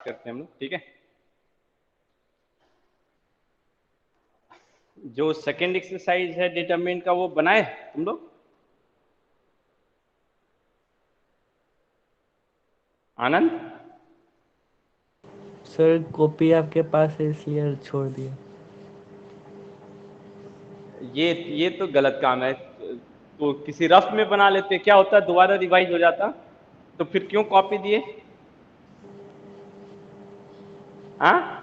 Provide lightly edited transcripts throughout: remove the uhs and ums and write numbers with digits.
करते हैं हम लोग, ठीक है। जो सेकेंड एक्सरसाइज है डिटरमिनेंट का वो बनाए तुम लोग, आनंद? सर कॉपी आपके पास है इसलिए छोड़ दिया। ये तो गलत काम है। तो किसी रफ में बना लेते, क्या होता, दोबारा रिवाइज हो जाता। तो फिर क्यों कॉपी दिए? हाँ,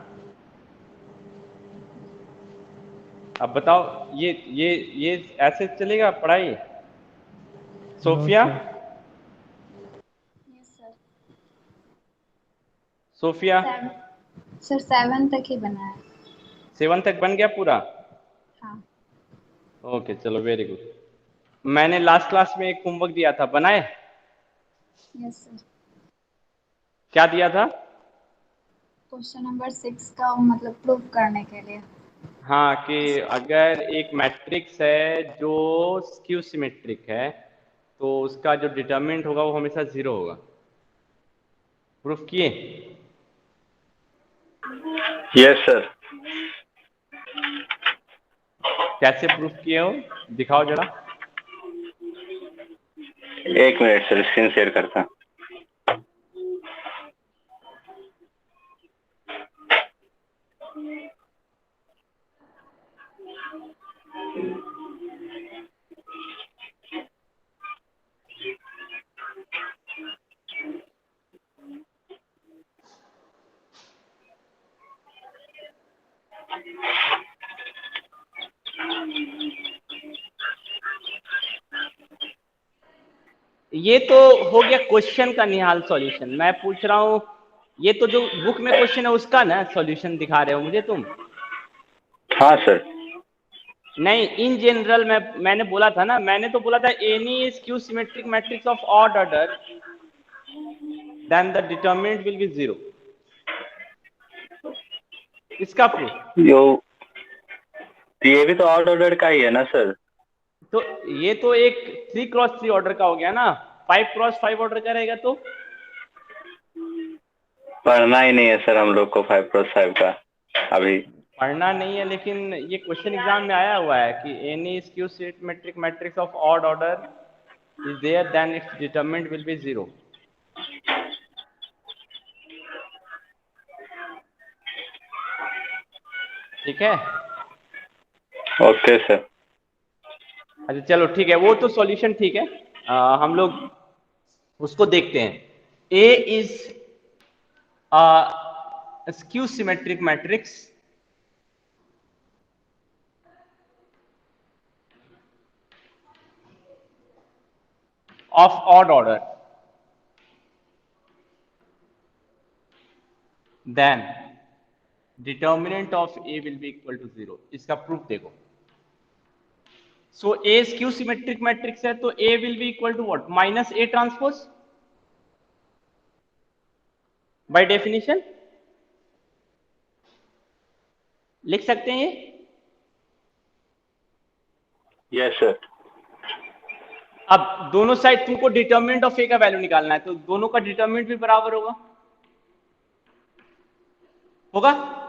अब बताओ। ये ऐसे चलेगा पढ़ाई? No Sophia, sir. Yes sir. Sophia, 7 तक ही बना है। 7 तक बन गया पूरा? हाँ। ओके, चलो, वेरी गुड। मैंने लास्ट क्लास में एक होमवर्क दिया था, बनाए? Yes sir. क्या दिया था? क्वेश्चन नंबर 6 का मतलब प्रूव करने के लिए। हाँ, कि अगर एक मैट्रिक्स है जो स्क्यू सिमेट्रिक है तो उसका जो डिटरमिनेंट होगा वो हमेशा 0 होगा। प्रूफ किए? Yes sir. कैसे प्रूफ किए हो, दिखाओ जरा। एक मिनट सर, स्क्रीन शेयर करता। ये तो हो गया क्वेश्चन का निहाल सॉल्यूशन। मैं पूछ रहा हूँ, ये तो जो बुक में क्वेश्चन है उसका ना सॉल्यूशन दिखा रहे हो मुझे तुम? हाँ सर। नहीं, इन जनरल मैंने बोला था ना, मैंने तो बोला था any skew symmetric matrix of odd order then the determinant will be 0। इसका प्रूफ। यो, ये भी तो ऑड ऑर्डर का ही है ना सर? तो ये तो एक 3x3 ऑर्डर का हो गया ना, 5x5 ऑर्डर का रहेगा तो पढ़ना ही नहीं है सर हम लोग को 5x5 का अभी। पढ़ना नहीं है, लेकिन ये क्वेश्चन एग्जाम में आया हुआ है कि any skew symmetric matrix of odd order is there then its determinant will be 0। ठीक है? Okay sir. अच्छा चलो ठीक है, वो तो सॉल्यूशन ठीक है। हम लोग उसको देखते हैं। A is skew symmetric matrix of odd order, then determinant of A will be equal to 0। इसका प्रूफ देखो। So A skew symmetric matrix है तो A will be equal to what, minus A transpose by definition. लिख सकते हैं ये? Yes sir. अब दोनों साइड तुमको डिटर्मिनेंट ऑफ ए का वैल्यू निकालना है, तो दोनों का डिटर्मिनेंट भी बराबर होगा। होगा?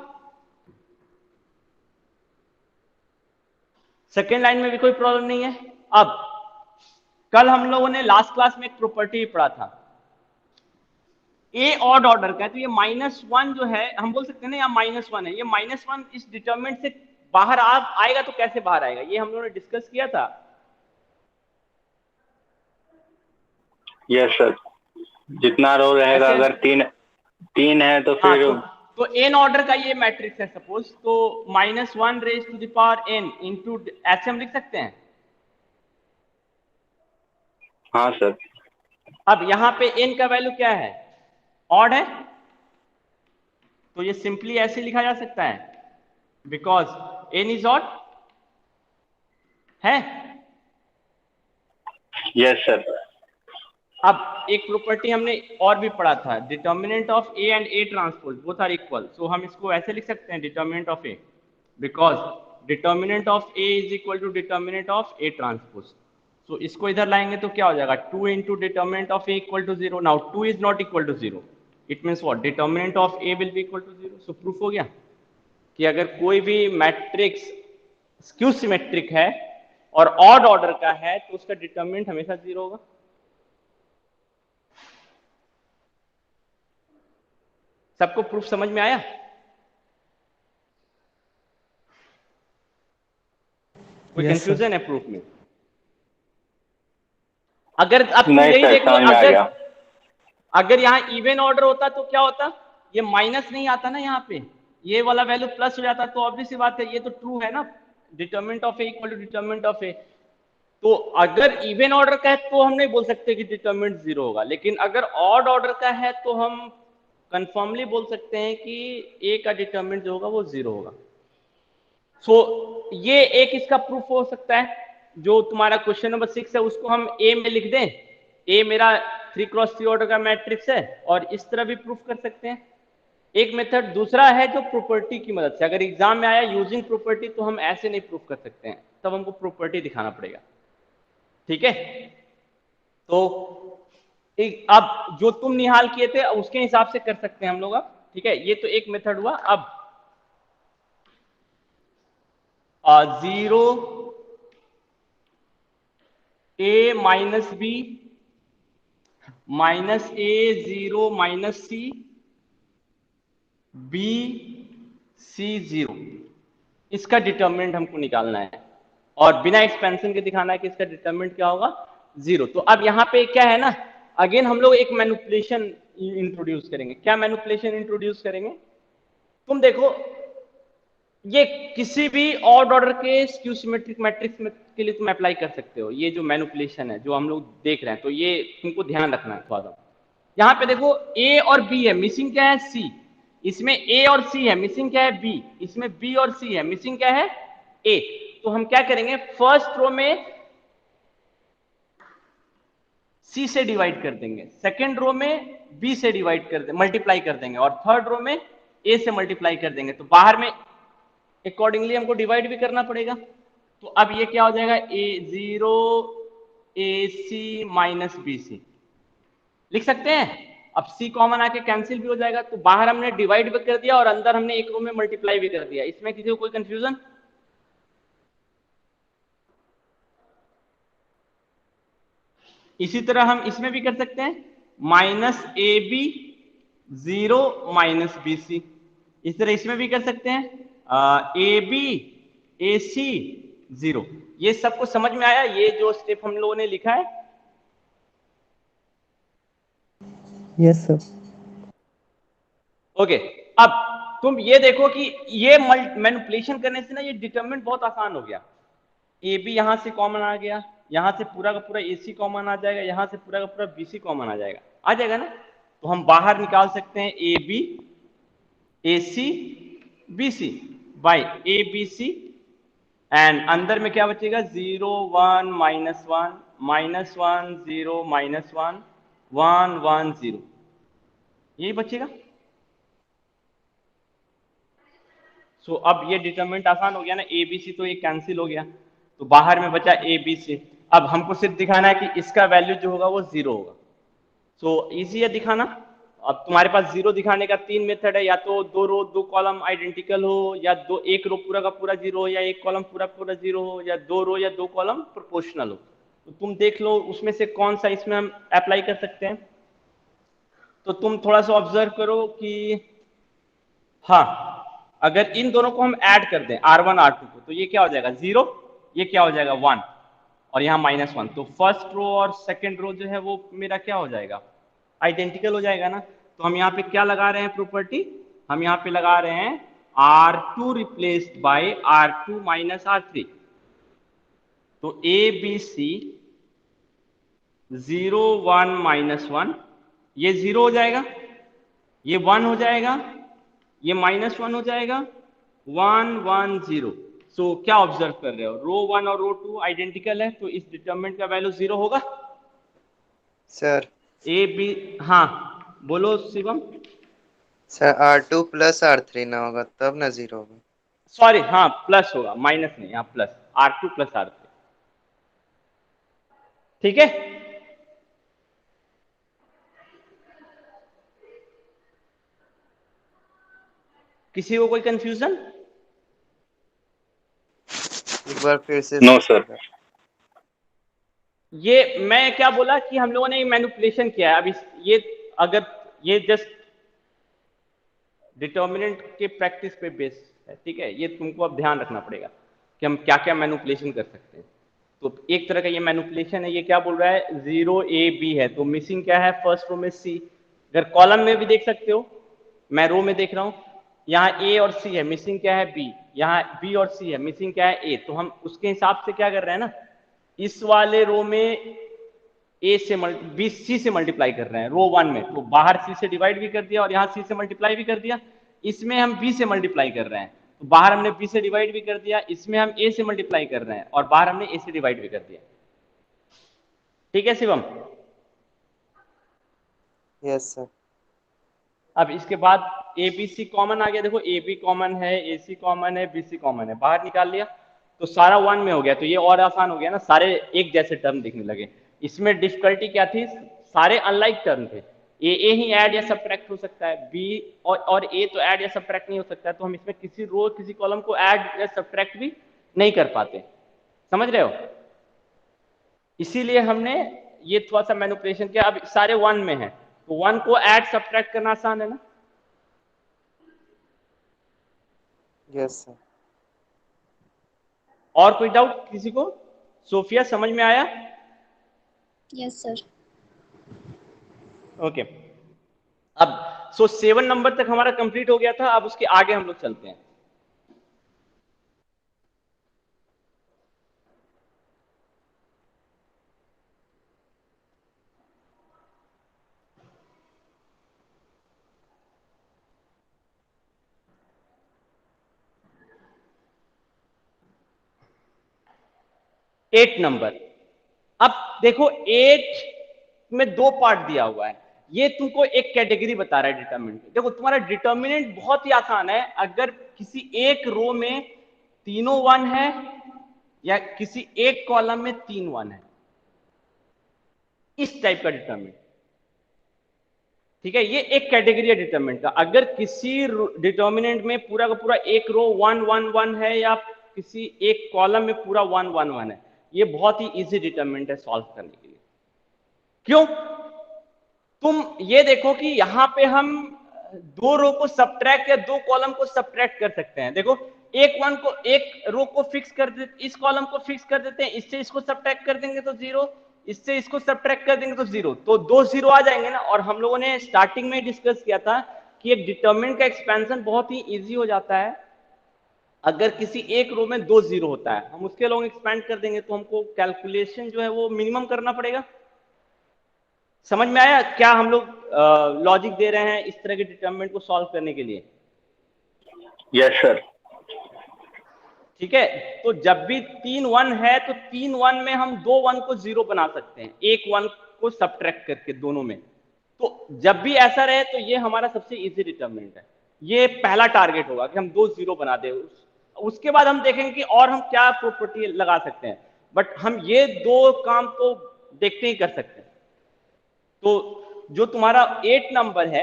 सेकेंड लाइन में भी कोई प्रॉब्लम नहीं है। अब कल हम लोगों ने लास्ट क्लास में एक प्रॉपर्टी पढ़ा था, ए ऑड ऑर्डर का है तो ये -1 जो है हम बोल सकते हैं ना, या -1 है, ये -1 इस डिटरमिनेंट से बाहर आएगा तो कैसे बाहर आएगा, ये हम लोगों ने डिस्कस किया था। Yes sir. जितना रो रहेगा, ऐसे अगर तीन है तो हाँ, फिर। तो एन ऑर्डर का ये मैट्रिक्स है सपोज, तो -1 raise to the power n into, ऐसे हम लिख सकते हैं। हाँ सर। अब यहां पे n का वैल्यू क्या है, ऑड है, तो ये सिंपली ऐसे लिखा जा सकता है, बिकॉज n इज ऑड है। Yes sir. अब एक प्रॉपर्टी हमने और भी पढ़ा था, determinant of A and A transpose both are equal, so हम इसको ऐसे लिख सकते हैं, determinant of A, because determinant of A is equal to determinant of A transpose. So इसको इधर लाएंगे तो क्या हो जाएगा, 2 into determinant of A equal to 0। Now 2 is not equal to 0, it means what, determinant of A will be equal to 0। So proof हो गया कि अगर कोई भी मैट्रिक्स स्क्यू सिमेट्रिक है और ऑड ऑर्डर का है तो उसका डिटर्मिनेंट हमेशा 0 होगा। सबको प्रूफ समझ में आया? कोई Yes, sir. कंफ्यूजन है प्रूफ में? अगर अब तुम नहीं यही सर, देखो, समझ में आ अगर गया। अगर यहाँ इवन ऑर्डर होता तो क्या होता, ये माइनस नहीं आता ना, यहाँ पे ये वाला वैल्यू प्लस हो जाता, तो ऑब्वियस सी बात है ये तो ट्रू है ना, determinant of A equal to determinant of A. तो अगर इवन ऑर्डर का है तो हम नहीं बोल सकते कि डिटरमिनेंट 0 होगा, लेकिन अगर ऑड ऑर्डर का है तो हम कंफर्मली बोल सकते हैं कि ए का डिटरमिनेंट जो होगा वो 0 होगा। सो ये एक इसका प्रूफ हो सकता है। जो तुम्हारा क्वेश्चन नंबर 6 है उसको हम ए में लिख दें, ए मेरा 3x3 ऑर्डर का मैट्रिक्स है, और इस तरह भी प्रूफ कर सकते हैं, एक मेथड। दूसरा है जो प्रॉपर्टी की मदद से, अगर एग्जाम में आया यूजिंग प्रॉपर्टी तो हम ऐसे नहीं प्रूफ कर सकते हैं, तब हमको प्रॉपर्टी दिखाना पड़ेगा। ठीक है, तो अब जो तुम निहाल किए थे उसके हिसाब से कर सकते हैं हम लोग अब। ठीक है, ये तो एक मेथड हुआ। अब 0 a minus B minus A 0 minus C B C 0, इसका डिटर्मिनेंट हमको निकालना है और बिना एक्सपेंशन के दिखाना है कि इसका डिटर्मिनेंट क्या होगा, 0। तो अब यहाँ पे क्या है ना, अगेन हम लोग एक मैनिपुलेशन इंट्रोड्यूस करेंगे। क्या मैनिपुलेशन इंट्रोड्यूस करेंगे? तुम देखो, ये किसी भी ऑड ऑर्डर के स्क्यू सिमेट्रिक मैट्रिक्स में के लिए तुम अप्लाई कर सकते हो। ये जो मैनिपुलेशन है जो हम लोग देख रहे हैं, तो ये तुमको ध्यान रखना है थोड़ा सा। यहाँ पे देखो ए और बी है, मिसिंग क्या है, सी। इसमें ए और सी है, मिसिंग क्या है, बी। इसमें बी और सी है, मिसिंग क्या है, ए। तो हम क्या करेंगे, फर्स्ट रो में सी से डिवाइड कर देंगे, सेकेंड रो में बी से डिवाइड कर देंगे, मल्टीप्लाई कर देंगे, और थर्ड रो में ए से मल्टीप्लाई कर देंगे। तो बाहर में अकॉर्डिंगली हमको डिवाइड भी करना पड़ेगा। तो अब ये क्या हो जाएगा, ए 0 ए सी माइनस बी सी लिख सकते हैं। अब सी कॉमन आके कैंसिल भी हो जाएगा, तो बाहर हमने डिवाइड भी कर दिया और अंदर हमने एक रो में मल्टीप्लाई भी कर दिया। इसमें किसी को कोई कंफ्यूजन? इसी तरह हम इसमें भी कर सकते हैं, माइनस ए बी 0 माइनस बी सी। इस तरह इसमें भी कर सकते हैं, ए बी ए सी 0। ये सबको समझ में आया, ये जो स्टेप हम लोगों ने लिखा है? Yes, sir. ओके, अब तुम ये देखो कि ये मैनिपुलेशन करने से ना ये डिटरमिनेंट बहुत आसान हो गया। ए बी यहां से कॉमन आ गया, यहां से पूरा का पूरा ए सी कॉमन आ जाएगा, यहां से पूरा का पूरा बी सी कॉमन आ जाएगा ना। तो हम बाहर निकाल सकते हैं A B A C B C by A B C, and अंदर में क्या बचेगा, 0 1 माइनस 1 माइनस 1 0 माइनस 1 1 1 0, यही बचेगा। सो अब ये डिटरमिनेंट आसान हो गया ना, ए बी सी तो ये कैंसिल हो गया, तो बाहर में बचा ए बी सी। अब हमको सिर्फ दिखाना है कि इसका वैल्यू जो होगा वो 0 होगा। सो इजी है दिखाना। अब तुम्हारे पास 0 दिखाने का 3 मेथड है, या तो 2 रो 2 कॉलम आइडेंटिकल हो, या एक रो पूरा का पूरा 0 हो, या एक कॉलम पूरा पूरा 0 हो, या 2 रो या 2 कॉलम प्रोपोर्शनल हो। तो तुम देख लो उसमें से कौन सा इसमें हम अप्लाई कर सकते हैं। तो तुम थोड़ा सा ऑब्जर्व करो कि हाँ, अगर इन दोनों को हम ऐड कर दें R1 R2 को, तो ये क्या हो जाएगा 0, ये क्या हो जाएगा 1, और यहाँ -1। तो फर्स्ट रो और सेकंड रो जो है वो मेरा क्या हो जाएगा, आइडेंटिकल हो जाएगा ना। तो हम यहाँ पे क्या लगा रहे हैं प्रॉपर्टी, हम यहाँ पे लगा रहे हैं R2 replaced by R2 minus R3। तो ए बी सी 0 1 -1, ये 0 हो जाएगा, ये 1 हो जाएगा, ये -1 हो जाएगा, 1 1 0। सो क्या ऑब्जर्व कर रहे हो, रो 1 और रो 2 आइडेंटिकल है, तो इस डिटरमिनेंट का वैल्यू 0 होगा। सर ए बी, हाँ बोलो Shivam. Sir R2 plus R3 ना होगा तब ना 0 होगा। सॉरी, हाँ प्लस होगा, माइनस नहीं, यहाँ प्लस, R2 प्लस R3। ठीक है, किसी को कोई कंफ्यूजन? एक बार फिर से नो सर। ये मैं क्या बोला कि हम लोगों ने मैनिपुलेशन किया है। अब ये अगर ये जस्ट डिटर्मिनेंट के प्रैक्टिस पे बेस है, ठीक है। ये तुमको अब ध्यान रखना पड़ेगा कि हम क्या क्या मैनिपुलेशन कर सकते हैं। तो एक तरह का ये मैनिपुलेशन है। ये क्या बोल रहा है, 0 A B है, तो मिसिंग क्या है, फर्स्ट रो में C। अगर कॉलम में भी देख सकते हो, मैं रो में देख रहा हूं, यहाँ A और C है, मिसिंग क्या है B। यहाँ B और C है, मिसिंग क्या है A। तो हम उसके हिसाब से क्या कर रहे हैं ना, इस वाले रो में A से B C से मल्टीप्लाई कर रहे हैं रो 1 में, तो बाहर C से डिवाइड भी कर दिया और यहाँ C से मल्टीप्लाई भी कर दिया। इसमें हम B से मल्टीप्लाई कर रहे हैं, तो बाहर हमने B से डिवाइड भी कर दिया। इसमें हम A से मल्टीप्लाई कर रहे हैं और बाहर हमने A से डिवाइड भी कर दिया। ठीक है शिवम? Yes sir. अब इसके बाद ए बी सी कॉमन आ गया। देखो ए बी कॉमन है, ए सी कॉमन है, बी सी कॉमन है, बाहर निकाल लिया तो सारा 1 में हो गया। तो ये और आसान हो गया ना, सारे एक जैसे टर्म दिखने लगे। इसमें डिफिकल्टी क्या थी, सारे अनलाइक टर्म थे। ए ही ऐड या सब्ट्रैक्ट हो सकता है, बी और ए तो ऐड या सब्ट्रैक्ट नहीं हो सकता, तो हम इसमें किसी रो किसी कॉलम को ऐड या सब्ट्रैक्ट भी नहीं कर पाते। समझ रहे हो? इसीलिए हमने ये थोड़ा सा मैनिपुलेशन किया। अब सारे 1 में है, तो 1 को ऐड सब्ट्रैक्ट करना आसान है ना। Yes sir. और कोई डाउट किसी को? सोफिया समझ में आया? Yes sir. ओके। अब 7 नंबर तक हमारा कंप्लीट हो गया था। अब उसके आगे हम लोग चलते हैं। Eight number. अब देखो 8 में 2 पार्ट दिया हुआ है। ये तुमको एक कैटेगरी बता रहा है डिटर्मिनेंट। देखो तुम्हारा डिटर्मिनेंट बहुत ही आसान है। अगर किसी एक रो में तीनों 1 है या किसी एक कॉलम में 3 1 है, इस टाइप का डिटर्मिनेंट। ठीक है, ये एक कैटेगरी है डिटर्मिनेंट का। अगर किसी डिटर्मिनेंट में पूरा का पूरा एक रो 1 1 1 है या किसी एक कॉलम में पूरा 1 1 1 है, ये बहुत ही इजी डिटर्मिनेंट है सॉल्व करने के लिए। क्यों? तुम ये देखो कि यहां पे हम 2 रो को सब्ट्रैक्ट या 2 कॉलम को सब्ट्रैक्ट कर सकते हैं। देखो एक रो को फिक्स कर देते, इस कॉलम को फिक्स कर देते हैं, इससे इसको सब्ट्रैक्ट कर देंगे तो 0, इससे इसको सब्ट्रैक्ट कर देंगे तो 0, तो 2 0 आ जाएंगे ना। और हम लोगों ने स्टार्टिंग में डिस्कस किया था कि एक डिटर्मिनेंट का एक्सपेंशन बहुत ही इजी हो जाता है अगर किसी एक रो में 2 0 होता है। हम उसके लॉन्ग एक्सपेंड कर देंगे तो हमको कैलकुलेशन जो है वो मिनिमम करना पड़ेगा। समझ में आया क्या हम लोग लॉजिक दे रहे हैं इस तरह के डिटर्मिनेंट को सॉल्व करने के लिए? Yes sir. ठीक है, तो जब भी 3 1 है तो 3 1 में हम 2 1 को 0 बना सकते हैं, एक 1 को सब्ट्रैक्ट करके दोनों में। तो जब भी ऐसा रहे तो ये हमारा सबसे इजी डिटर्मिनेंट है। ये पहला टारगेट होगा कि हम 2 0 बना दे। उसके बाद हम देखेंगे कि और हम क्या प्रॉपर्टी लगा सकते हैं, बट हम ये 2 काम तो देखते ही कर सकते हैं। तो जो तुम्हारा 8 नंबर है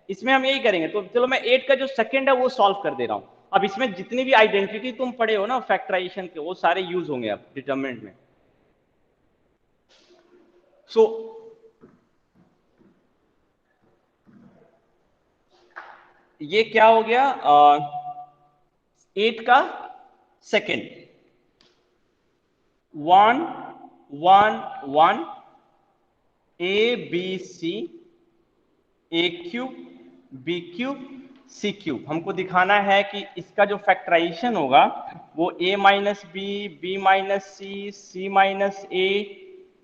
इसमें हम यही करेंगे। तो चलो मैं 8 का जो सेकंड है वो सॉल्व कर दे रहा हूं। अब इसमें जितनी भी आइडेंटिटी तुम पढ़े हो ना फैक्टराइजेशन के, वो सारे यूज होंगे अब डिटरमिनेंट में। सो ये क्या हो गया, 8 का second 1 1 1 A B C, A cube B cube C cube. हमको दिखाना है कि इसका जो फैक्टराइजेशन होगा वो a minus B minus C minus A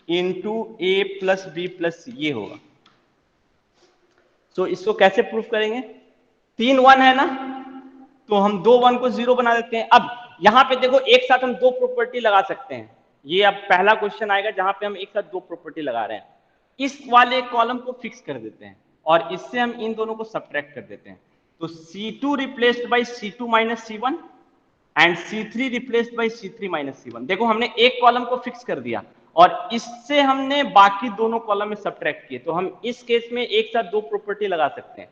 into A plus B plus C, ये होगा। तो इसको कैसे प्रूफ करेंगे? 3 1 है ना, तो हम 2 1 को 0 बना देते हैं। अब यहां पे देखो एक साथ हम 2 प्रॉपर्टी लगा सकते हैं। ये अब पहला क्वेश्चन आएगा जहां पे हम एक साथ 2 प्रॉपर्टी लगा रहे हैं। इस वाले कॉलम को फिक्स कर देते हैं और इससे हम इन दोनों को सब्ट्रैक्ट कर देते हैं। तो C2 replaced by C2 minus C1 and C3 replaced by C3 minus C1। देखो हमने एक कॉलम को फिक्स कर दिया और इससे हमने बाकी दोनों कॉलम में सब्ट्रैक्ट किए। तो हम इस केस में एक साथ 2 प्रॉपर्टी लगा सकते हैं।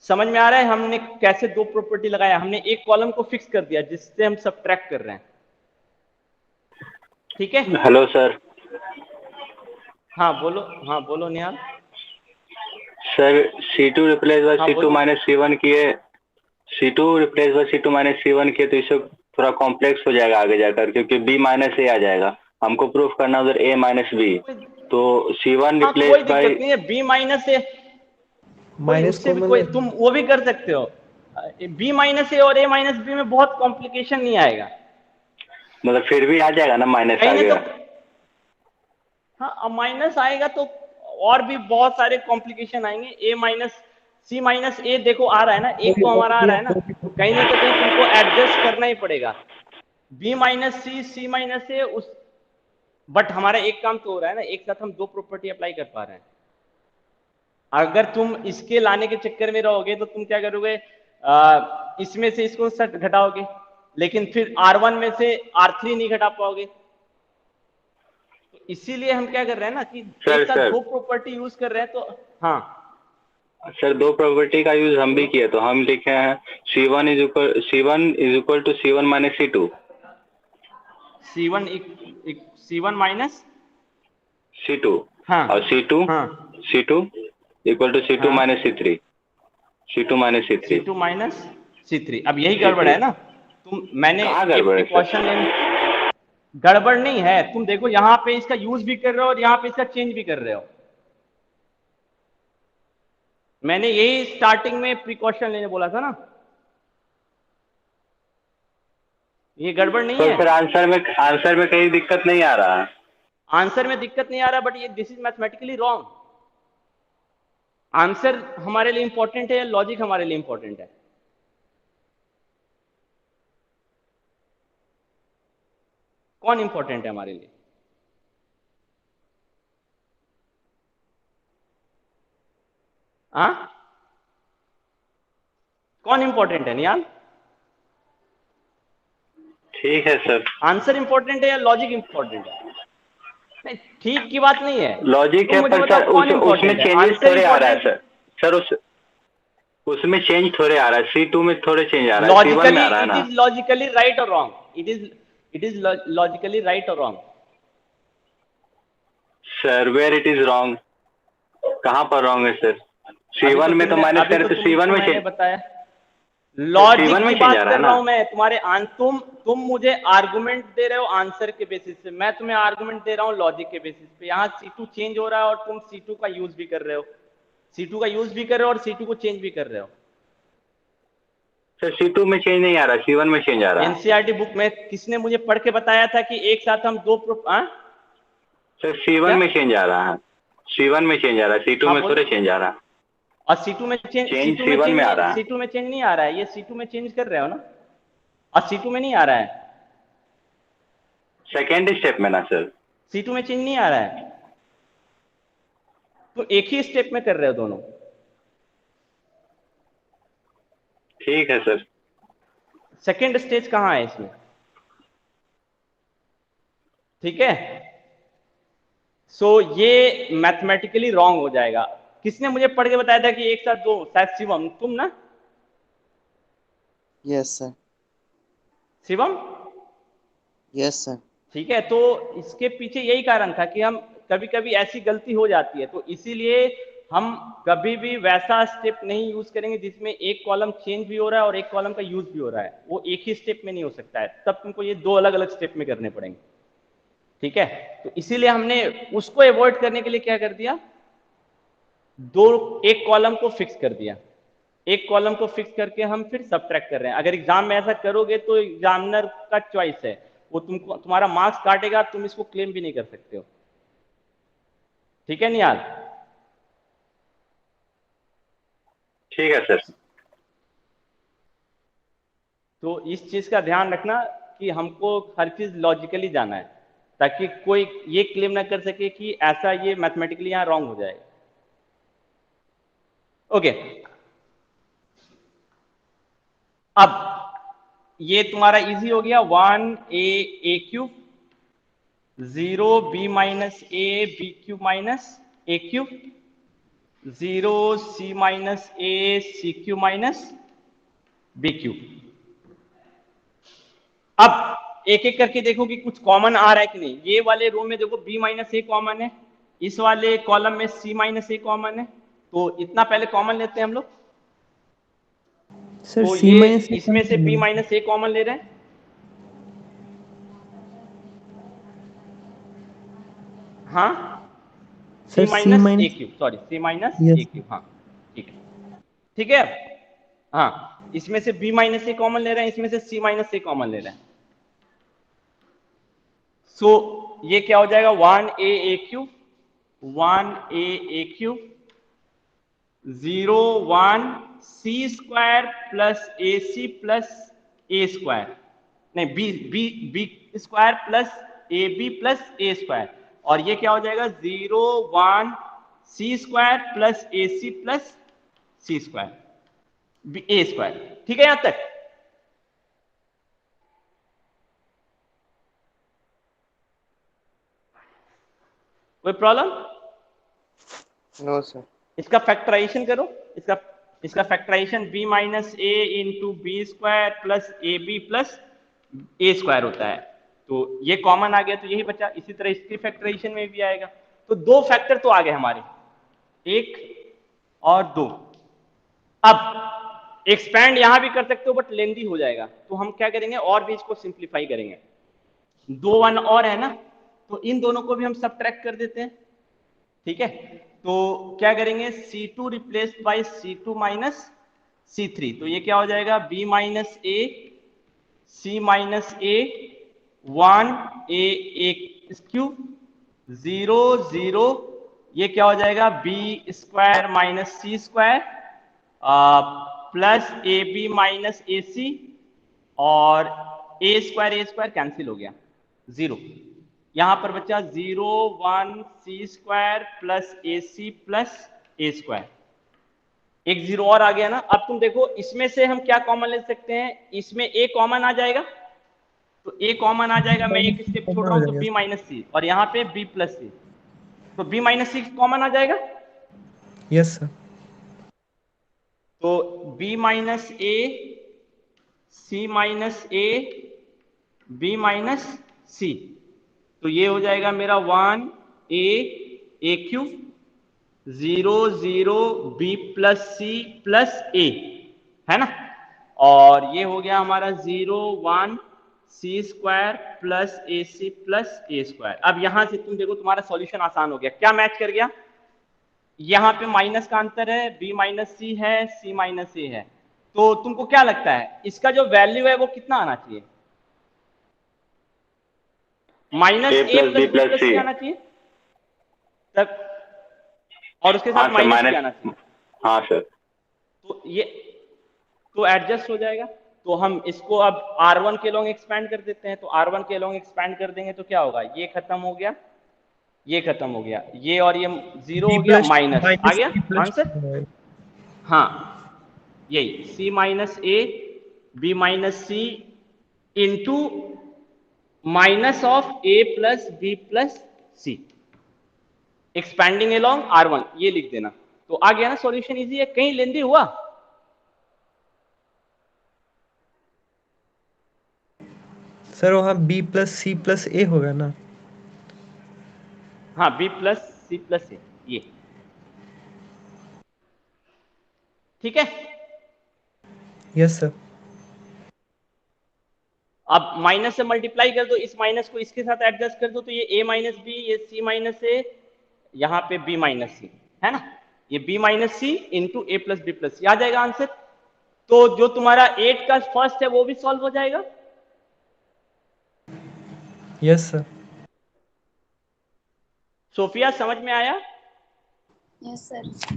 समझ में आ रहा है हमने कैसे दो प्रॉपर्टी लगाया? हमने एक कॉलम को फिक्स कर दिया जिससे हम सबट्रैक्ट कर रहे हैं, ठीक है? Hello sir. हाँ बोलो निहाल। सर C2 रिप्लेस बाय हाँ C2 बोलो। माइनस C1 किए, C2 replace by C2 minus C1 किए तो इससे थोड़ा कॉम्प्लेक्स हो जाएगा आगे जाकर, क्योंकि B माइनस A आ जाएगा। हमको प्रूफ करना उधर A माइनस B, तो C1 हाँ कोई रिप्लेस बाय दिक्कत नहीं है, बी माइनस ए कोई माइनस उससे भी कॉमन कोई है। तुम वो भी कर सकते हो। बी माइनस ए और ए माइनस बी में बहुत कॉम्प्लिकेशन नहीं आएगा, मतलब फिर भी आ जाएगा ना माइनस कहीं नहीं आगे। तो। हाँ माइनस आएगा तो और भी बहुत सारे कॉम्प्लिकेशन आएंगे। ए माइनस सी माइनस ए देखो आ रहा है ना, एक तो हमारा आ रहा है ना, तो कहीं नहीं तो कहीं तुमको एडजस्ट करना ही पड़ेगा। बी माइनस सी, सी माइनस ए उस, बट हमारा एक काम तो हो रहा है ना, एक साथ हम दो प्रॉपर्टी अप्लाई कर पा रहे हैं। अगर तुम इसके लाने के चक्कर में रहोगे तो तुम क्या करोगे, इसमें से इसको सट घटाओगे, लेकिन फिर R1 में से R3 नहीं घटा पाओगे। तो इसीलिए हम क्या कर रहे हैं ना कि एक साथ सर दो प्रॉपर्टी यूज कर रहे हैं, तो हाँ सर दो प्रॉपर्टी का यूज हम भी किए, तो हम लिखे हैं C1 is equal to C1 minus C2। C1 minus C2 हाँ और हाँ C2 इक्वल टू C2 हाँ minus C3, C2 minus C3, C2 minus C3। अब यही गड़बड़ C3 है ना, मैंने कहाँ ये गड़बड़ है प्रिकॉशन सर? लेने, गड़बड़ नहीं है, तुम देखो यहाँ पे इसका यूज भी कर रहे हो और यहाँ पे इसका चेंज भी कर रहे हो। मैंने यही स्टार्टिंग में प्रिकॉशन लेने बोला था ना, ये गड़बड़ नहीं तो है। फिर आंसर में कहीं दिक्कत नहीं आ रहा है। आंसर में दिक्कत नहीं आ रहा, बट ये this is mathematically wrong. Answer हमारे लिए इंपॉर्टेंट है या लॉजिक हमारे लिए इंपॉर्टेंट है? कौन इंपॉर्टेंट है हमारे लिए? हाँ कौन इंपॉर्टेंट है निहाल? ठीक है सर। आंसर इंपॉर्टेंट है या लॉजिक इंपॉर्टेंट है? नहीं ठीक की बात नहीं है, लॉजिक तुम है मुझे पर सर बताओ कौन उसमें इंपॉर्टेंट है, चेंजेस आंसर थोड़े आ रहा है इंपॉर्टेंट? सर। सर उसमें चेंज थोड़े आ रहा है, C2 में थोड़े चेंज आ रहा है, C1 में लॉजिकली आ रहा है इट ना। इज लॉजिकली राइट और wrong? It is logically right और wrong? Sir where it is wrong, कहाँ पर रॉन्ग है सर? अभी तो C1 में तो माइनस अभी करें तो तो C1 तुमको में मैंने चेंज, बताया, तो C1 लॉजिक में की चेंज आ बात रहा है कर ना। रहा हूं मैं तुम्हारे तुम मुझे आर्गुमेंट दे रहे हो आंसर के बेसिस पे, मैं तुम्हें आर्गुमेंट दे रहा हूं लॉजिक के बेसिस पे। यहाँ C2 चेंज हो रहा है और तुम C2 का यूज भी कर रहे हो, C2 का यूज भी कर रहे हो और C2 को चेंज भी कर रहे हो। सर C2 में चेंज नहीं आ रहा, C1 में चेंज आ रहा है। एनसीईआरटी बुक में किसने मुझे पढ़ के बताया था कि एक साथ हम दो सर C1 क्या? में चेंज आ रहा है, C1 में चेंज आ रहा है, C2 हाँ में बोलो। थोड़े चेंज आ रहा है। और C2 में चेंज, चेंज C1 में आ रहा है, C2 में चेंज नहीं आ रहा है, ये C2 में चेंज कर रहे हो ना, और C2 में नहीं आ रहा है, सेकेंड स्टेप में ना सर। C2 में चेंज नहीं आ रहा है, तो एक ही स्टेप में कर रहे हो दोनों। ठीक है सर। सेकेंड स्टेज कहां है इसमें? ठीक है, सो ये मैथमेटिकली रॉन्ग हो जाएगा। किसने मुझे पढ़ के बताया था कि एक साथ दो? शायद शिवम, तुम ना? Yes sir. Shivam, yes sir. ठीक है, तो इसके पीछे यही कारण था कि हम कभी कभी ऐसी गलती हो जाती है, तो इसीलिए हम कभी भी वैसा स्टेप नहीं यूज करेंगे जिसमें एक कॉलम चेंज भी हो रहा है और एक कॉलम का यूज भी हो रहा है। वो एक ही स्टेप में नहीं हो सकता है, तब तुमको ये दो अलग अलग स्टेप में करने पड़ेंगे। ठीक है, तो इसीलिए हमने उसको अवॉइड करने के लिए क्या कर दिया, एक कॉलम को फिक्स कर दिया, एक कॉलम को फिक्स करके हम फिर सबट्रैक्ट कर रहे हैं। अगर एग्जाम में ऐसा करोगे तो एग्जामिनर का चॉइस है, वो तुमको तुम्हारा मार्क्स काटेगा, तुम इसको क्लेम भी नहीं कर सकते हो। ठीक है निहाल? ठीक है सर। तो इस चीज का ध्यान रखना कि हमको हर चीज लॉजिकली जाना है, ताकि कोई ये क्लेम ना कर सके कि ऐसा ये मैथमेटिकली यहां रॉन्ग हो जाएगा। ओके, अब ये तुम्हारा इजी हो गया। 1a cube, 0b minus a b cube minus a cube, 0 C minus A C cube minus B cube. अब एक एक करके देखो कि कुछ कॉमन आ रहा है कि नहीं। ये वाले रो में देखो b माइनस ए कॉमन है, इस वाले कॉलम में c माइनस ए कॉमन है, तो इतना पहले कॉमन लेते हैं हम लोग। सर तो सी ये माइनस इसमें से b माइनस ए कॉमन ले रहे हैं। हाँ, sir c C minus A minus cube, sorry c minus A yes cube. हाँ ठीक है, ठीक है। हाँ, इसमें से b माइनस ए कॉमन ले रहे हैं, इसमें से c माइनस ए कॉमन ले रहे हैं। सो ये क्या हो जाएगा 1a a cube 1a a cube 0 1 c square plus A C plus A square, नहीं B B B square plus A B plus A square, और ये क्या हो जाएगा 0 1 C square plus A C plus C square A square. ठीक है यहां तक? कोई प्रॉब्लम? No sir. इसका फैक्टराइजेशन करो, इसका factorization b minus A into B square plus A B plus A square होता है। तो ये कॉमन आ गया तो यही बचा। इसी तरह इसकी फैक्टराइजेशन में भी आएगा। तो दो फैक्टर तो आ गए हमारे, 1 और 2। अब एक्सपैंड यहां भी कर सकते हो बट लेंदी हो जाएगा, तो हम क्या करेंगे और भी इसको सिंप्लीफाई करेंगे। 2 1 और है ना, तो इन दोनों को भी हम सबट्रैक्ट कर देते हैं। ठीक है, तो क्या करेंगे C2 replace by C2 minus C3, तो ये क्या हो जाएगा B minus A C minus A 1 a cube 0 0, ये क्या हो जाएगा B square minus C square plus A B minus A C, और ए स्क्वायर कैंसिल हो गया 0। यहां पर बचा 0 1 C square plus A C plus A square, एक 0 और आ गया ना। अब तुम देखो इसमें से हम क्या कॉमन ले सकते हैं, इसमें a कॉमन आ जाएगा, तो a कॉमन आ जाएगा, मैं एक स्टेप छोड़ रहा हूं तो b माइनस सी, और यहाँ पे b प्लस सी, तो b माइनस सी कॉमन आ जाएगा। Yes sir. तो b minus A C minus A b minus C, तो ये हो जाएगा मेरा 1 a cube 0 0 b plus C plus A, है ना, और ये हो गया हमारा 0 1 C square plus A C plus A square. अब यहां से तुम देखो तुम्हारा सॉल्यूशन आसान हो गया, क्या मैच कर गया, यहां पे माइनस का अंतर है, b माइनस सी है c माइनस ए है, तो तुमको क्या लगता है इसका जो वैल्यू है वो कितना आना चाहिए, माइनस ए प्लस बी प्लस सी आना चाहिए तब, और उसके साथ माइनस भी आना चाहिए। हाँ सर। तो ये तो एडजस्ट हो जाएगा। तो हम इसको अब R1 के लॉन्ग एक्सपैंड कर देते हैं, तो R1 के लॉन्ग एक्सपैंड कर देंगे तो क्या होगा, ये खत्म हो गया, ये खत्म हो गया, ये और ये 0 हो गया, माइनस आ गया आंसर। हाँ यही C minus A B minus c into minus of a plus B plus c expanding along R1, ये लिख देना। तो आ गया ना सॉल्यूशन, इजी है, कहीं लेंदी हुआ। सर वहाँ b प्लस सी प्लस ए होगा ना। हाँ b प्लस सी प्लस ए, ये ठीक है। Yes sir. अब माइनस से मल्टीप्लाई कर दो, इस माइनस को इसके साथ एडजस्ट कर दो, तो ये a माइनस बी, ये c माइनस ए, यहाँ पे b माइनस सी, है ना, ये b minus c into A plus B plus सी आ जाएगा आंसर। तो जो तुम्हारा 8 का फर्स्ट है वो भी सॉल्व हो जाएगा। Yes sir. सोफिया समझ में आया? Yes sir.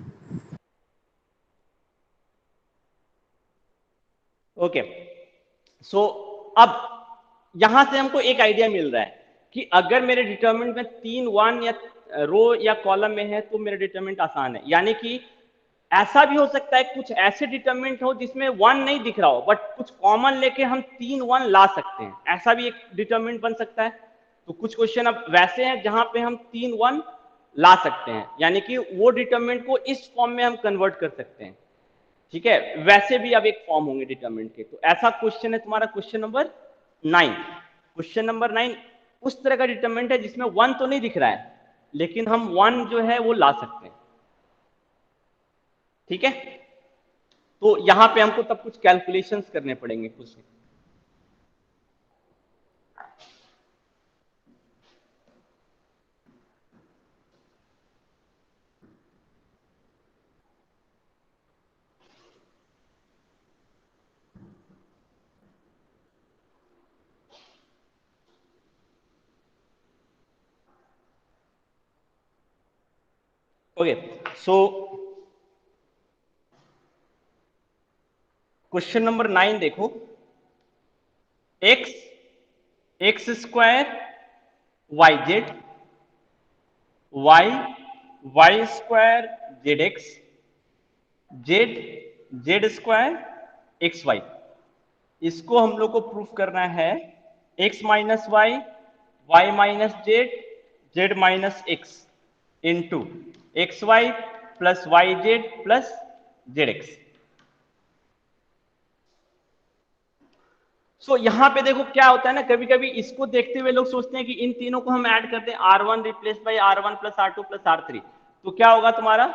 ओके, सो अब यहां से हमको एक आइडिया मिल रहा है कि अगर मेरे डिटरमिनेंट में 3 1 या रो या कॉलम में है तो मेरा डिटरमिनेंट आसान है। यानी कि ऐसा भी हो सकता है कुछ ऐसे डिटरमिनेंट हो जिसमें 1 नहीं दिख रहा हो, बट कुछ कॉमन लेके हम 3 1 ला सकते हैं, ऐसा भी एक डिटरमिनेंट बन सकता है। तो कुछ क्वेश्चन अब वैसे हैं जहां पे हम 3 1 ला सकते हैं, यानी कि वो डिटरमिनेंट को इस फॉर्म में हम कन्वर्ट कर सकते हैं, ठीक है। वैसे भी अब एक फॉर्म होंगे डिटरमिनेंट के। तो ऐसा क्वेश्चन है तुम्हारा क्वेश्चन नंबर 9। क्वेश्चन नंबर 9 उस तरह का डिटरमिनेंट है जिसमें 1 तो नहीं दिख रहा है, लेकिन हम 1 जो है वो ला सकते हैं, ठीक है। तो यहां पे हमको तब कुछ कैलकुलेशंस करने पड़ेंगे कुछ। ओके, सो क्वेश्चन नंबर 9 देखो। X square Y Z, Y square Z X, Z square X Y. इसको हम लोग को प्रूफ करना है X minus Y minus Z minus X into X Y plus Y Z plus Z X. So यहां पे देखो क्या होता है ना, कभी कभी इसको देखते हुए लोग सोचते हैं कि इन तीनों को हम ऐड करते हैं, R1 replace by R1 plus R2 plus R3, तो क्या होगा तुम्हारा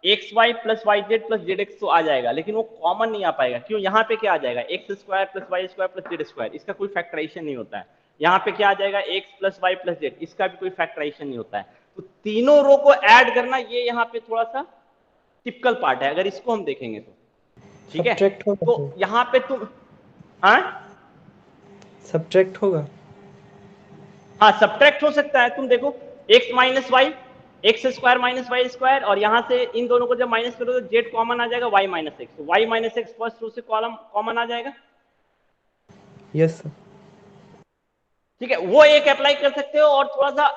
x Y plus Y Z plus Z x तो आ जाएगा, लेकिन वो कॉमन नहीं आ पाएगा। क्यों? यहाँ पे क्या आ जाएगा x square plus y square plus z square, इसका कोई फैक्टराइजेशन नहीं होता है। यहाँ पे क्या आ जाएगा x plus Y plus z, इसका भी कोई फैक्टराइजेशन नहीं होता है। तो तीनों रो को ऐड करना ये यहाँ पे थोड़ा सा टिपिकल पार्ट है, अगर इसको हम देखेंगे तो, ठीक है। सब्ट्रैक्ट होगा तो यहाँ पे तुम सब्ट्रैक्ट होगा। हाँ सब्ट्रैक्ट हो सकता है। तुम देखो x minus y, x square minus y square, और यहां से इन दोनों को जब माइनस करो तो जेड कॉमन आ जाएगा, y minus x, y minus x first row से कॉलम कॉमन आ जाएगा। Yes sir. ठीक है, वो एक अप्लाई कर सकते हो। और थोड़ा सा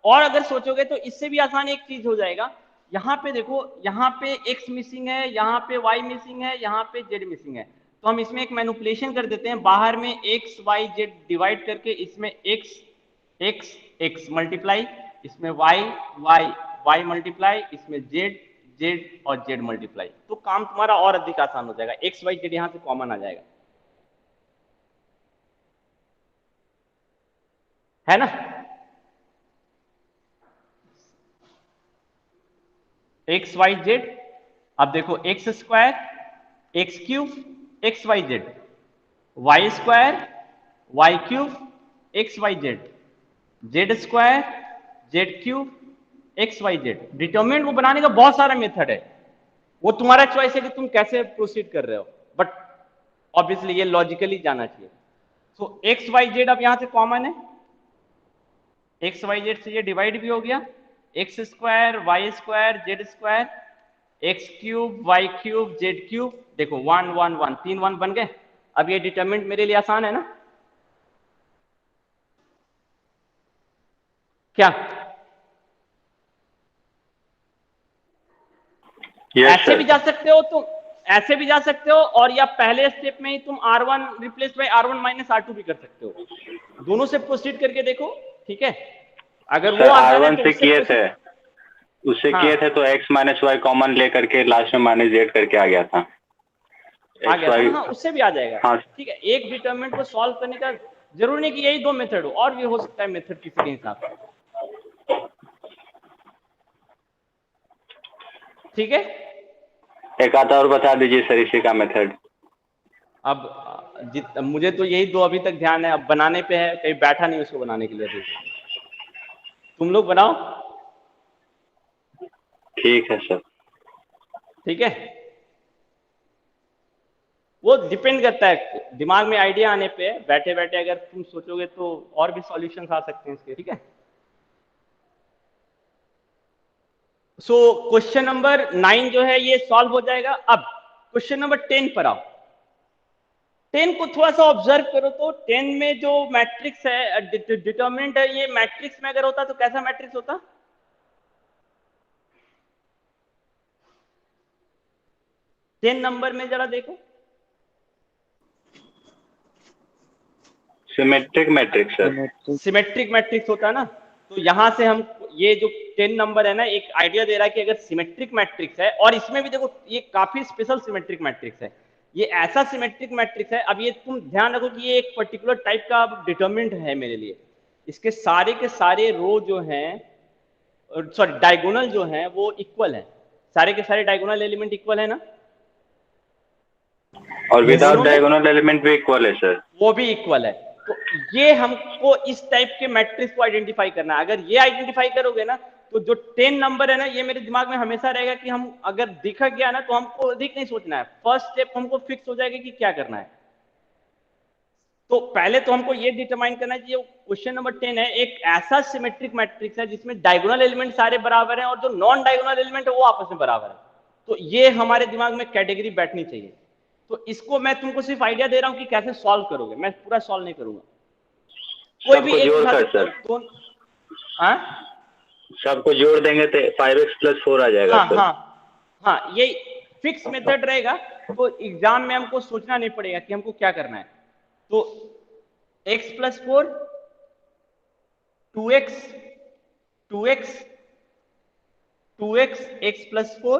और अगर सोचोगे तो इससे भी आसान एक चीज हो जाएगा। यहाँ पे देखो, यहाँ पे एक्स मिसिंग है, यहाँ पे वाई मिसिंग है, यहाँ पे जेड मिसिंग है, तो हम इसमें एक मैनिपुलेशन कर देते हैं, बाहर में एक्स वाई जेड डिवाइड करके इसमें एक्स एक्स एक्स मल्टीप्लाई, इसमें वाई वाई वाई मल्टीप्लाई, इसमें जेड जेड और जेड मल्टीप्लाई, तो काम तुम्हारा और अधिक आसान हो जाएगा। एक्स वाई जेड यहां से कॉमन आ जाएगा, है ना। एक्स वाई जेड, अब देखो x square x cube x y Z, Y square y cube x y z, z square z cube x y z. Determinant को बनाने का बहुत सारा मेथड है, वो तुम्हारा चॉइस है कि तुम कैसे प्रोसीड कर रहे हो, बट ऑब्वियसली ये लॉजिकली जाना चाहिए। सो एक्स वाई जेड अब यहां से कॉमन है, एक्स वाई जेड से ये डिवाइड भी हो गया, x square y square z square x cube y cube z cube, देखो 1 1 1 3 1 बन गए। अब ये डिटरमिनेंट मेरे लिए आसान है ना, क्या? ऐसे भी जा सकते हो तुम, ऐसे भी जा सकते हो, और या पहले स्टेप में ही तुम R1 replace by R1 minus R2 भी कर सकते हो, दोनों से प्रोसीड करके देखो, ठीक है। अगर वो आसान है R1 तो से उससे किए थे, उससे किए थे तो एक्स माइनस वाई कॉमन लेकर के लास्ट में माइनस जेड करके आ गया था, आ गया था ना, हाँ, उससे भी आ जाएगा। हाँ। ठीक है, एक डिटरमिनेंट को सॉल्व करने का जरूरी नहीं कि यही दो मेथड हो, और भी हो सकता है मेथड किसी के हिसाब से, ठीक है। एक आता और बता दीजिए सर इसी का मेथड। अब मुझे तो यही दो अभी तक ध्यान है, अब बनाने पे है, कहीं बैठा नहीं उसको बनाने के लिए अभी। तुम लोग बनाओ, ठीक है सर। ठीक है, वो डिपेंड करता है दिमाग में आइडिया आने पे, बैठे बैठे अगर तुम सोचोगे तो और भी सॉल्यूशंस आ सकते हैं इसके, ठीक है। सो क्वेश्चन नंबर 9 जो है ये सॉल्व हो जाएगा। अब क्वेश्चन नंबर 10 पर आओ। 10 को थोड़ा सा ऑब्जर्व करो तो 10 में जो मैट्रिक्स है, डिटरमिनेंट है, ये मैट्रिक्स में अगर होता तो कैसा मैट्रिक्स होता? टेन नंबर में जरा देखो, symmetric matrix sir. Symmetric matrix होता है ना, तो तो यहां से हम ये जो 10 नंबर है ना, एक आइडिया दे रहा है कि अगर सिमेट्रिक मैट्रिक्स है, और इसमें भी देखो ये काफी स्पेशल सिमेट्रिक मैट्रिक्स है, ये ऐसा सिमेट्रिक मैट्रिक्स है। अब ये तुम ध्यान रखो कि ये एक पर्टिकुलर टाइप का डिटरमिनेंट है मेरे लिए। इसके सारे के सारे रो जो हैं, सॉरी डायगोनल जो हैं वो इक्वल है, सारे के सारे डायगोनल एलिमेंट इक्वल है ना, और विदाउट दोनों में डायगोनल एलिमेंट भी इक्वल है सर। वो भी इक्वल है। तो ये हमको इस टाइप के मैट्रिक्स को आइडेंटिफाई करना है। अगर ये आइडेंटिफाई करोगे ना, तो जो 10 नंबर है ना, ये मेरे दिमाग में हमेशा रहेगा कि हम अगर दिखा गया ना, तो हमको अधिक नहीं सोचना है, फर्स्ट स्टेप हमको फिक्स हो जाएगा कि क्या करना है। तो पहले तो हमको ये डिटरमाइन करना है कि क्वेश्चन नंबर 10 है, एक ऐसा सिमेट्रिक मैट्रिक्स है जिसमें डायगोनल एलिमेंट सारे बराबर हैं और जो नॉन डायगोनल एलिमेंट है वो आपस में बराबर है। तो ये हमारे दिमाग में कैटेगरी बैठनी चाहिए। तो इसको मैं तुमको सिर्फ आइडिया दे रहा हूं कि कैसे सॉल्व करोगे, मैं पूरा सॉल्व नहीं करूंगा। कोई भी एक उठा सकते हो। हाँ सबको जोड़ देंगे तो 5x+4 आ जाएगा। हाँ, ये फिक्स मेथड रहेगा, तो एग्जाम में हमको सोचना नहीं पड़ेगा कि हमको क्या करना है। तो x+4 2x 2x 2x x+4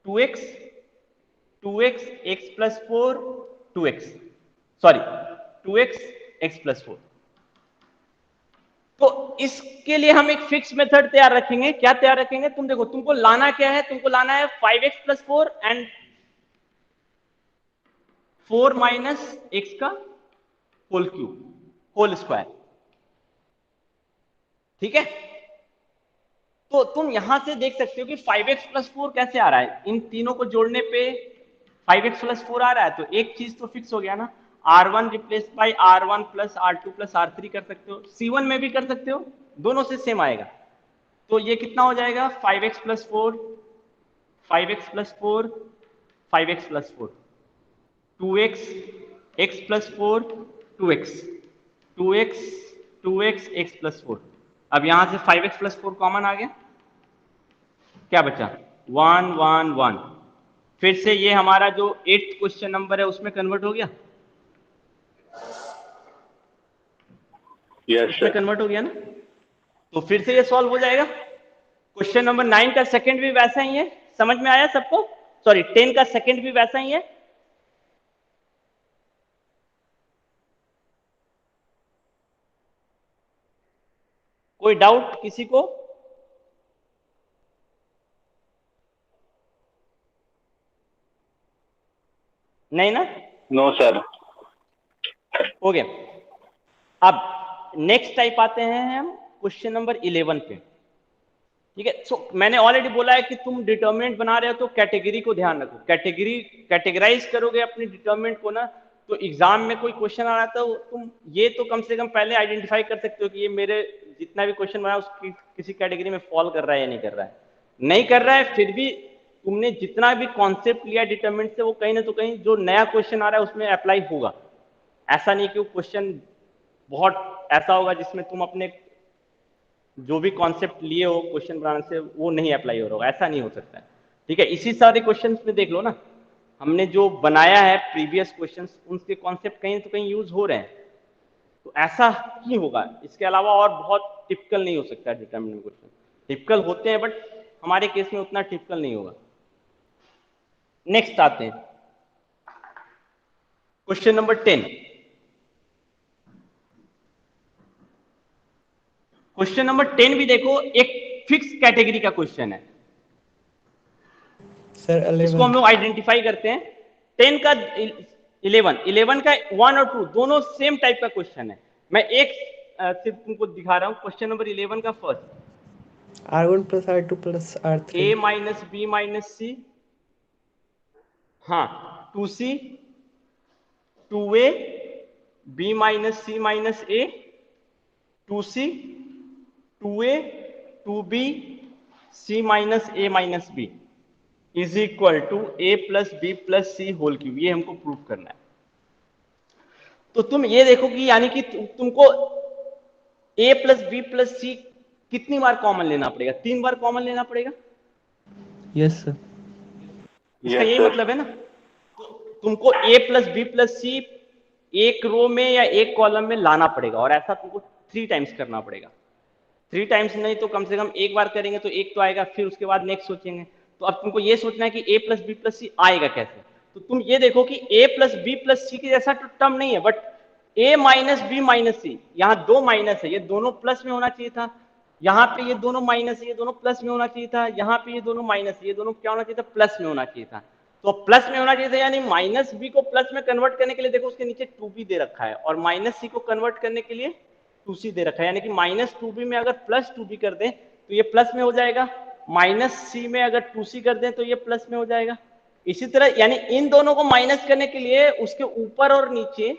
2x 2x x+4 2x, sorry 2x x+4। तो इसके लिए हम एक फिक्स मेथड तैयार रखेंगे। क्या तैयार रखेंगे? तुम देखो, तुमको लाना क्या है, तुमको लाना है 5x+4 एंड 4 - x का होल क्यूब होल स्क्वायर, ठीक है। तो तुम यहां से देख सकते हो कि 5x+4 कैसे आ रहा है, इन तीनों को जोड़ने पे 5x+4 आ रहा है। तो एक चीज तो फिक्स हो गया ना, R1 replace by R1 + R2 + R3 कर सकते हो, C1 में भी कर सकते हो, दोनों से सेम आएगा। तो ये कितना हो जाएगा? 5x+4 5x+4 5x+4 2x x+4 2x 2x 2x x+4। अब यहां से 5x+4 कॉमन आ गया, क्या बचा? 1 1 1। फिर से ये हमारा जो 8th क्वेश्चन नंबर है उसमें कन्वर्ट हो गया, उसमें कन्वर्ट हो गया ना। तो फिर से ये सॉल्व हो जाएगा। क्वेश्चन नंबर 9 का सेकंड भी वैसा ही है, समझ में आया सबको? सॉरी 10 का सेकंड भी वैसा ही है। कोई डाउट किसी को? नहीं ना? No sir. हो गया। अब नेक्स्ट टाइप आते हैं हम क्वेश्चन नंबर 11 पे, ठीक है। सो मैंने ऑलरेडी बोला है कि तुम डिटरमिनेंट बना रहे हो तो कैटेगरी को ध्यान रखो, कैटेगराइज करोगे अपनी डिटरमिनेंट को ना, तो एग्जाम में कोई क्वेश्चन आ रहा है तो तुम ये तो कम से कम पहले आइडेंटिफाई कर सकते हो कि ये मेरे जितना भी क्वेश्चन बना उसकी किसी कैटेगरी में फॉल कर रहा है या नहीं कर रहा है। नहीं कर रहा है, फिर भी तुमने जितना भी कॉन्सेप्ट लिया डिटरमिनेंट से, वो कहीं ना तो कहीं जो नया क्वेश्चन आ रहा है उसमें अप्लाई होगा। ऐसा नहीं कि वो क्वेश्चन बहुत ऐसा होगा जिसमें तुम अपने जो भी कॉन्सेप्ट लिए हो क्वेश्चन बनाने से वो नहीं अप्लाई हो रहा होगा, ऐसा नहीं हो सकता है, ठीक है। इसी सारे क्वेश्चंस में देख लो ना, हमने जो बनाया है प्रीवियस क्वेश्चंस, उनके कॉन्सेप्ट कहीं तो कहीं यूज हो रहे हैं, तो ऐसा ही होगा। इसके अलावा और बहुत टिपिकल नहीं हो सकता है डिटरमिनेंट क्वेश्चन। टिपिकल होते हैं बट हमारे केस में उतना टिपिकल नहीं होगा। नेक्स्ट आते हैं क्वेश्चन नंबर 10। क्वेश्चन नंबर 10 भी देखो, एक फिक्स कैटेगरी का क्वेश्चन है सर 11। इसको हम लोग आइडेंटिफाई करते हैं। 10 का 11 का 1 और 2 दोनों सेम टाइप का क्वेश्चन है। मैं एक सिर्फ तुमको दिखा रहा हूं। क्वेश्चन नंबर 11 का first, R1 + R2 + R3 a - b - c, हाँ 2c 2a b - c - a 2c 2a 2b c - a - b is equal to a + b + c whole cube. ये हमको प्रूव करना है। तो तुम ये देखो कि यानी कि तुमको a + b + c कितनी बार कॉमन लेना पड़ेगा? 3 बार कॉमन लेना पड़ेगा। Yes sir. इसका यही मतलब है ना। तो तुमको a + b + c एक रो में या एक कॉलम में लाना पड़ेगा, और ऐसा तुमको 3 टाइम्स करना पड़ेगा। 3 टाइम्स नहीं तो कम से कम एक बार करेंगे तो एक तो आएगा, फिर उसके बाद नेक्स्ट सोचेंगे। तो अब तुमको ये सोचना है कि a plus B plus C आएगा कैसे। तो तुम ये देखो कि a plus B plus C के जैसा तो टर्म नहीं है, but a minus B minus C, यहाँ दो माइनस है, ये दोनों प्लस में होना चाहिए था। यहाँ पे ये दोनों माइनस है, ये दोनों प्लस में होना चाहिए था। यहाँ पे ये दोनों माइनस है, ये दोनों क्या होना चाहिए था, प्लस में होना चाहिए था। तो प्लस में होना चाहिए था, यानी माइनस बी को प्लस में कन्वर्ट करने के लिए देखो उसके नीचे 2b दे रखा है, और माइनस सी को कन्वर्ट करने के लिए 2c दे रखा है, यानी कि माइनस 2b में अगर प्लस 2b कर दें तो ये प्लस में हो जाएगा, माइनस सी में अगर 2c कर दें तो ये प्लस में हो जाएगा। इसी तरह यानी इन दोनों को माइनस करने के लिए उसके ऊपर और नीचे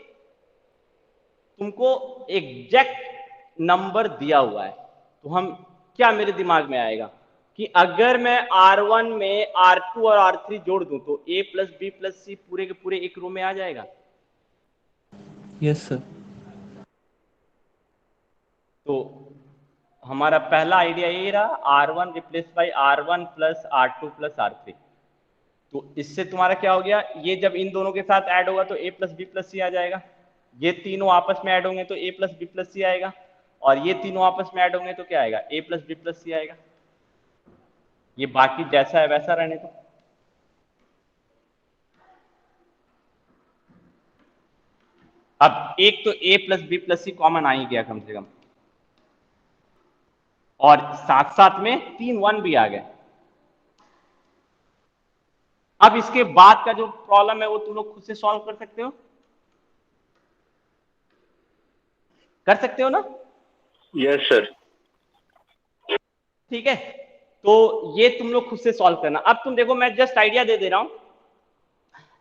तुमको एग्जैक्ट नंबर दिया हुआ है। तो हम क्या, मेरे दिमाग में आएगा कि अगर मैं R1 में R2 और R3 जोड़ दूं तो a प्लस बी प्लस सी पूरे के पूरे एक रो में आ जाएगा। Yes sir. तो हमारा पहला आइडिया ये रहा, R1 replace by R1 plus R2 plus R3। तो इससे तुम्हारा क्या हो गया, ये जब इन दोनों के साथ ऐड होगा तो a प्लस बी प्लस सी आ जाएगा, ये तीनों आपस में ऐड होंगे तो a plus B plus C आएगा, और ये तीनों आपस में ऐड होंगे तो क्या आएगा, a plus B plus C आएगा। ये बाकी जैसा है वैसा रहने दो। अब एक तो a plus B plus C common आ ही गया कम से कम, और साथ साथ में 3 1 भी आ गए। अब इसके बाद का जो प्रॉब्लम है वो तुम लोग खुद से सॉल्व कर सकते हो, कर सकते हो ना? Yes sir. ठीक है, तो ये तुम लोग खुद से सॉल्व करना। अब तुम देखो, मैं जस्ट आइडिया दे दे रहा हूं,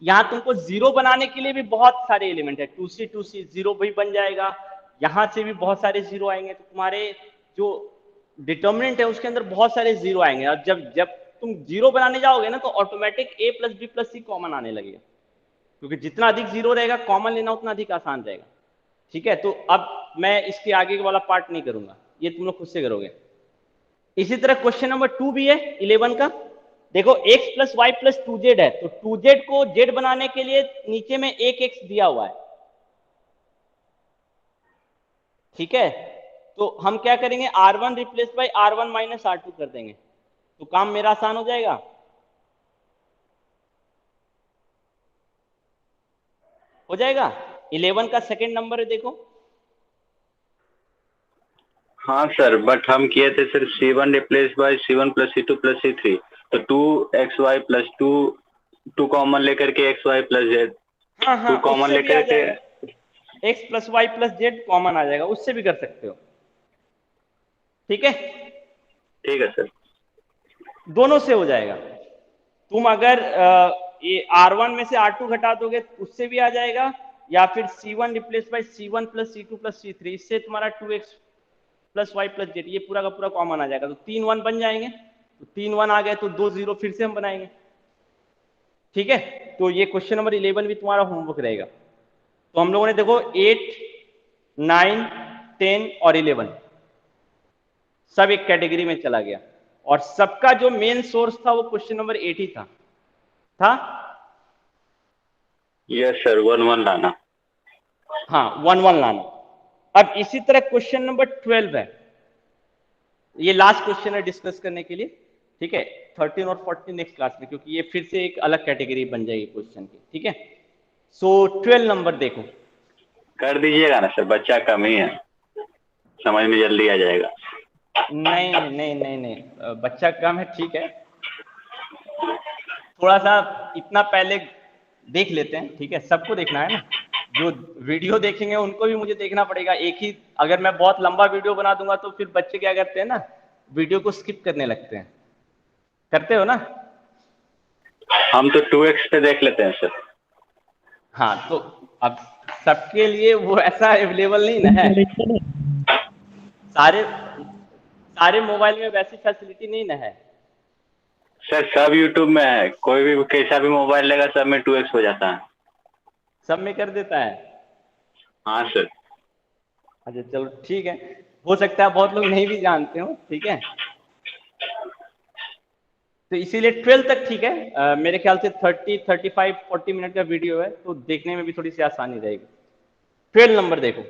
यहां तुमको जीरो बनाने के लिए भी बहुत सारे एलिमेंट है, 2c जीरो भी बन जाएगा, यहां से भी बहुत सारे जीरो आएंगे, तो तुम्हारे जो डिटर्मिनेंट है उसके अंदर बहुत सारे जीरो आएंगे, और जब जब तुम जीरो बनाने जाओगे ना तो automatic a plus B plus C common आने लगेगा, क्योंकि जितना अधिक जीरो रहेगा कॉमन लेना उतना अधिक आसान रहेगा। ठीक है, तो अब मैं इसके आगे वाला पार्ट नहीं करूंगा, ये तुम लोग खुद से करोगे। इसी तरह क्वेश्चन नंबर 2 भी है 11 का। देखो x plus Y plus 2z है, तो 2z को z बनाने के लिए नीचे में एक x दिया हुआ है। ठीक है, तो हम क्या करेंगे, R1 replace by R1 minus R2 कर देंगे, तो काम मेरा आसान हो जाएगा। हो जाएगा। 11 का सेकंड नंबर है, देखो। हाँ सर, बट हम किए थे sir C1 replace by C1 plus C2 plus C3, तो 2xy प्लस 2 कॉमन लेकर के xy प्लस z, हाँ हाँ, 2 कॉमन उससे भी आ लेकर के जाएगा, x plus Y plus Z common आ जाएगा, उससे भी कर सकते हो। ठीक है, ठीक है सर। दोनों से हो जाएगा। तुम अगर ये R1 में से R2 घटा दोगे उससे भी आ जाएगा, या फिर C1 replace by C1 plus C2 plus C3, इससे तुम्हारा 2x plus Y plus Z ये पूरा का पूरा कॉमन आ जाएगा, तो 3 1 बन जाएंगे। तो 3 1 आ गए तो 2 0 फिर से हम बनाएंगे। ठीक है, तो ये क्वेश्चन नंबर 11 भी तुम्हारा होमवर्क रहेगा। तो हम लोगों ने देखो 8 9 10 और 11 सब एक कैटेगरी में चला गया, और सबका जो मेन सोर्स था वो क्वेश्चन नंबर 8 ही था। यस सर, 1 1 लाना। हाँ, 1 1 लाना। अब इसी तरह क्वेश्चन नंबर 12 है, ये लास्ट क्वेश्चन है डिस्कस करने के लिए। ठीक है, 13 और 14 नेक्स्ट क्लास में, क्योंकि ये फिर से एक अलग कैटेगरी बन जाएगी क्वेश्चन की। ठीक है, सो 12 नंबर देखो। कर दीजिएगा ना सर, बच्चा कम ही है, समझ में जल्दी आ जाएगा। नहीं नहीं नहीं नहीं, बच्चा कम है, ठीक है, थोड़ा सा इतना पहले देख लेते हैं। ठीक है, सबको देखना है ना, जो वीडियो देखेंगे उनको भी मुझे देखना पड़ेगा। एक ही अगर मैं बहुत लंबा वीडियो बना दूंगा तो फिर बच्चे क्या करते हैं ना, वीडियो को स्किप करने लगते हैं। करते हो ना? हम तो 2x पे देख लेते हैं सर। हाँ, तो अब सबके लिए वो ऐसा अवेलेबल नहीं ना है, सारे मोबाइल में वैसी फैसिलिटी नहीं ना है। सर सब यूट्यूब में है, कोई भी कैसा भी मोबाइल लेगा सब में 2x हो जाता है। सब में कर देता है? हाँ सर। अच्छा चलो ठीक है, हो सकता है बहुत लोग नहीं भी जानते हो। ठीक है, तो इसीलिए 12 तक ठीक है। मेरे ख्याल से 30 35 40 मिनट का वीडियो है, तो देखने में भी थोड़ी सी आसानी रहेगी। 12 नंबर देखो।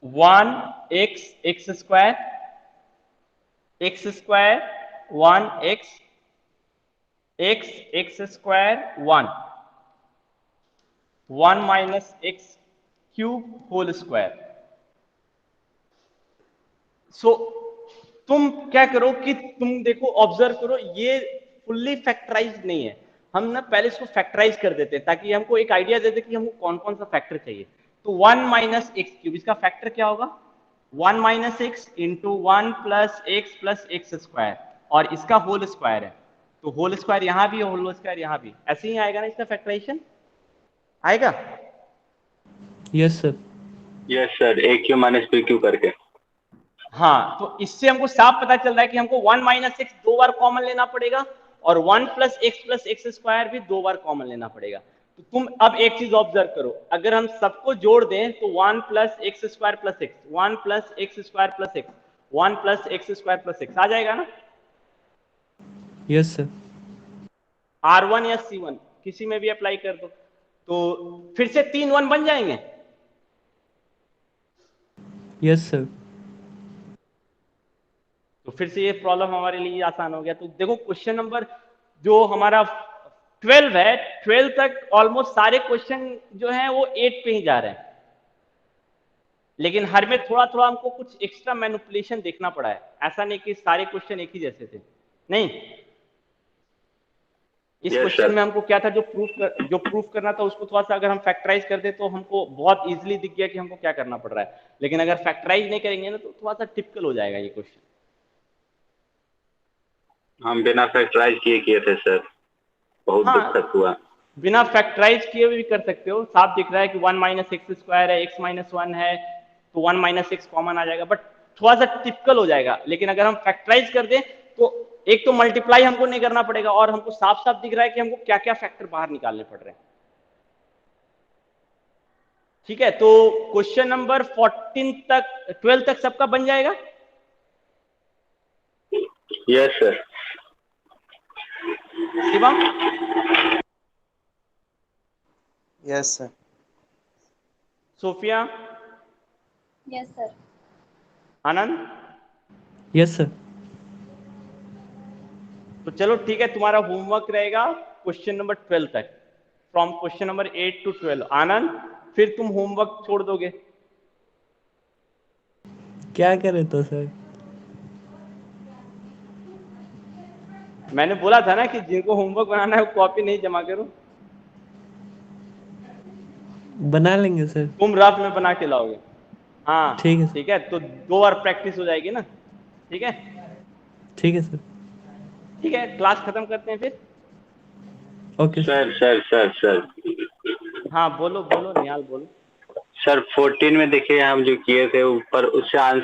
1 x square 1 x square 1 minus X cube whole square. So तुम क्या करो कि तुम देखो, ऑब्जर्व करो, ये फुल्ली फैक्टराइज नहीं है। हम ना पहले इसको फैक्टराइज कर देते हैं ताकि हमको एक आइडिया दे दे कि हमको कौन कौन सा फैक्टर चाहिए। तो 1 माइनस एक्स क्यूब, इसका फैक्टर क्या होगा? 1 minus X into 1 plus X square, और इसका होल स्क्वायर है, तो होल स्क्वायर यहां भी, होल स्क्वायर यहां भी, ऐसे ही आएगा ना इसका फैक्टराइजेशन आएगा। Yes sir. यस सर, ए क्यू माइनस बी क्यू करके। हाँ, तो इससे हमको साफ पता चल रहा है कि हमको 1 माइनस एक्स 2 बार कॉमन लेना पड़ेगा, और 1 प्लस एक्स स्क्वायर भी 2 बार कॉमन लेना पड़ेगा। तो तुम अब एक चीज ऑब्जर्व करो, अगर हम सबको जोड़ दें तो 1 plus X square plus X, 1 plus X square plus X, 1 plus X square plus X आ जाएगा ना? Yes sir. R1 या C1 किसी में भी अप्लाई कर दो, तो फिर से 3 1 बन जाएंगे। Yes sir. तो फिर से ये प्रॉब्लम हमारे लिए आसान हो गया। तो देखो क्वेश्चन नंबर जो हमारा 12 है, 12 तक ऑलमोस्ट सारे क्वेश्चन जो हैं वो 8 पे ही जा रहे हैं, लेकिन हर में थोड़ा थोड़ा हमको कुछ एक्स्ट्रा मैनिपुलेशन देखना पड़ा है। ऐसा नहीं कि सारे क्वेश्चन एक ही जैसे थे, नहीं। इस Yes, क्वेश्चन sir. में हमको क्या था, जो प्रूफ करना था उसको थोड़ा सा अगर हम फैक्टराइज कर दे तो हमको बहुत इजीली दिख गया कि हमको क्या करना पड़ रहा है, लेकिन अगर फैक्टराइज नहीं करेंगे ना तो थोड़ा सा टिपिकल हो जाएगा ये क्वेश्चन। हम बिना फैक्टराइज किए थे सर, बहुत हाँ, दिक्कत हुआ। बिना फैक्टराइज किए भी कर सकते हो, साफ दिख रहा है कि 1 माइनस एक्स स्क्वायर है, x माइनस 1 है, तो 1 माइनस एक्स कॉमन आ जाएगा, बट थोड़ा सा टिपिकल हो जाएगा। लेकिन अगर हम फैक्टराइज कर दें तो एक तो मल्टीप्लाई हमको नहीं करना पड़ेगा, और हमको साफ साफ दिख रहा है कि हमको क्या क्या फैक्टर बाहर निकालने पड़ रहे हैं। ठीक है, तो क्वेश्चन नंबर 12 तक सबका बन जाएगा। Yes sir. Shivam? Yes sir. Sophia? Yes sir. Anand? Yes sir. तो चलो ठीक है, तुम्हारा होमवर्क रहेगा क्वेश्चन नंबर 12 तक, फ्रॉम क्वेश्चन नंबर 8 to 12। आनंद, फिर तुम होमवर्क छोड़ दोगे? क्या करे तो सर? मैंने बोला था ना कि जिनको होमवर्क बनाना है वो कॉपी नहीं जमा करो, बना लेंगे सर। तुम रफ में बना के लाओगे। हाँ ठीक है। ठीक है, तो 2 बार प्रैक्टिस हो जाएगी ना। ठीक है, ठीक है सर। ठीक है, क्लास खत्म करते हैं फिर। Okay sir sir sir sir हाँ बोलो बोलो निहाल बोलो। सर 14 में देखिए हम जो किए थे ऊपर, उससे आंसर